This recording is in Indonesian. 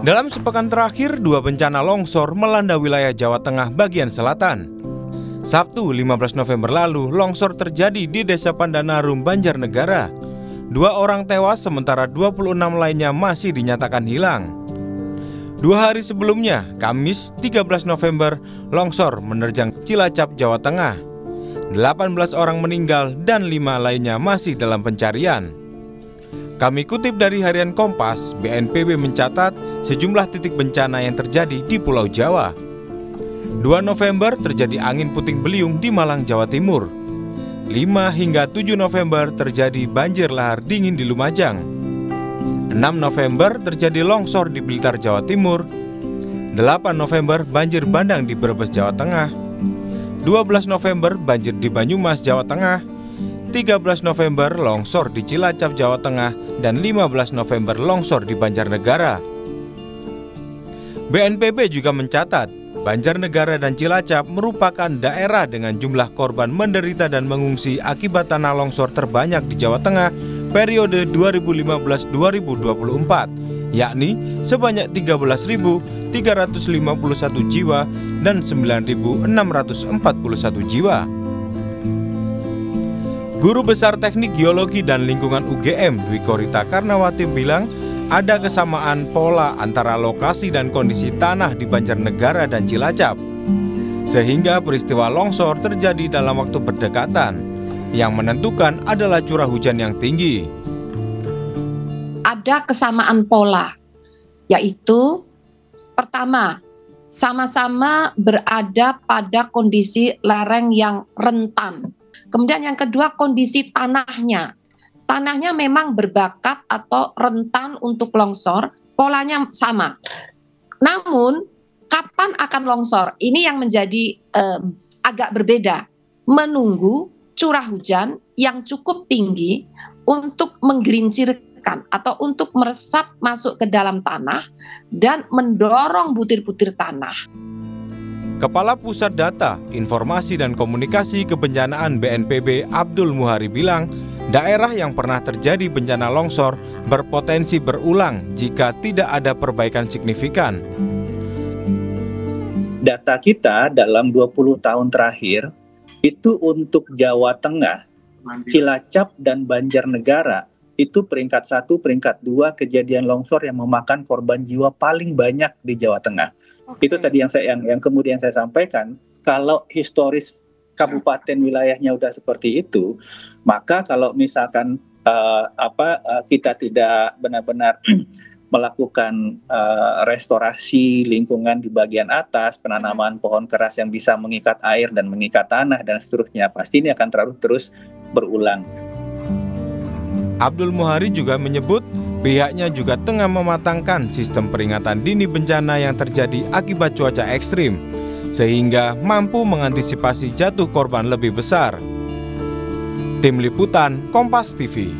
Dalam sepekan terakhir, 2 bencana longsor melanda wilayah Jawa Tengah bagian selatan. Sabtu 15 November lalu, longsor terjadi di Desa Pandanarum, Banjarnegara. 2 orang tewas sementara 26 lainnya masih dinyatakan hilang. 2 hari sebelumnya, Kamis 13 November, longsor menerjang Cilacap, Jawa Tengah. 18 orang meninggal dan 5 lainnya masih dalam pencarian. Kami kutip dari harian Kompas, BNPB mencatat sejumlah titik bencana yang terjadi di Pulau Jawa. 2 November terjadi angin puting beliung di Malang, Jawa Timur. 5 hingga 7 November terjadi banjir lahar dingin di Lumajang. 6 November terjadi longsor di Blitar, Jawa Timur. 8 November banjir bandang di Brebes, Jawa Tengah. 12 November banjir di Banyumas, Jawa Tengah. 13 November longsor di Cilacap, Jawa Tengah, dan 15 November longsor di Banjarnegara. BNPB juga mencatat, Banjarnegara dan Cilacap merupakan daerah dengan jumlah korban menderita dan mengungsi akibat tanah longsor terbanyak di Jawa Tengah periode 2015-2024, yakni sebanyak 13.351 jiwa dan 9.641 jiwa. Guru Besar Teknik Geologi dan Lingkungan UGM Dwi Korita Karnawati bilang ada kesamaan pola antara lokasi dan kondisi tanah di Banjarnegara dan Cilacap, sehingga peristiwa longsor terjadi dalam waktu berdekatan. Yang menentukan adalah curah hujan yang tinggi. Ada kesamaan pola, yaitu pertama, sama-sama berada pada kondisi lereng yang rentan. Kemudian yang kedua, kondisi tanahnya. Tanahnya memang berbakat atau rentan untuk longsor, polanya sama. Namun, kapan akan longsor? Ini yang menjadi agak berbeda. Menunggu curah hujan yang cukup tinggi untuk menggelincirkan atau untuk meresap masuk ke dalam tanah dan mendorong butir-butir tanah. Kepala Pusat Data, Informasi dan Komunikasi Kebencanaan BNPB Abdul Muhari bilang, daerah yang pernah terjadi bencana longsor berpotensi berulang jika tidak ada perbaikan signifikan. Data kita dalam 20 tahun terakhir itu untuk Jawa Tengah, Cilacap dan Banjarnegara itu peringkat 1, peringkat 2 kejadian longsor yang memakan korban jiwa paling banyak di Jawa Tengah. Okay. Itu tadi yang kemudian saya sampaikan, kalau historis kabupaten wilayahnya udah seperti itu, maka kalau misalkan kita tidak benar-benar melakukan restorasi lingkungan di bagian atas, penanaman pohon keras yang bisa mengikat air dan mengikat tanah dan seterusnya, pasti ini akan terus berulang. Abdul Muhari juga menyebut pihaknya juga tengah mematangkan sistem peringatan dini bencana yang terjadi akibat cuaca ekstrim, sehingga mampu mengantisipasi jatuh korban lebih besar. Tim Liputan Kompas TV.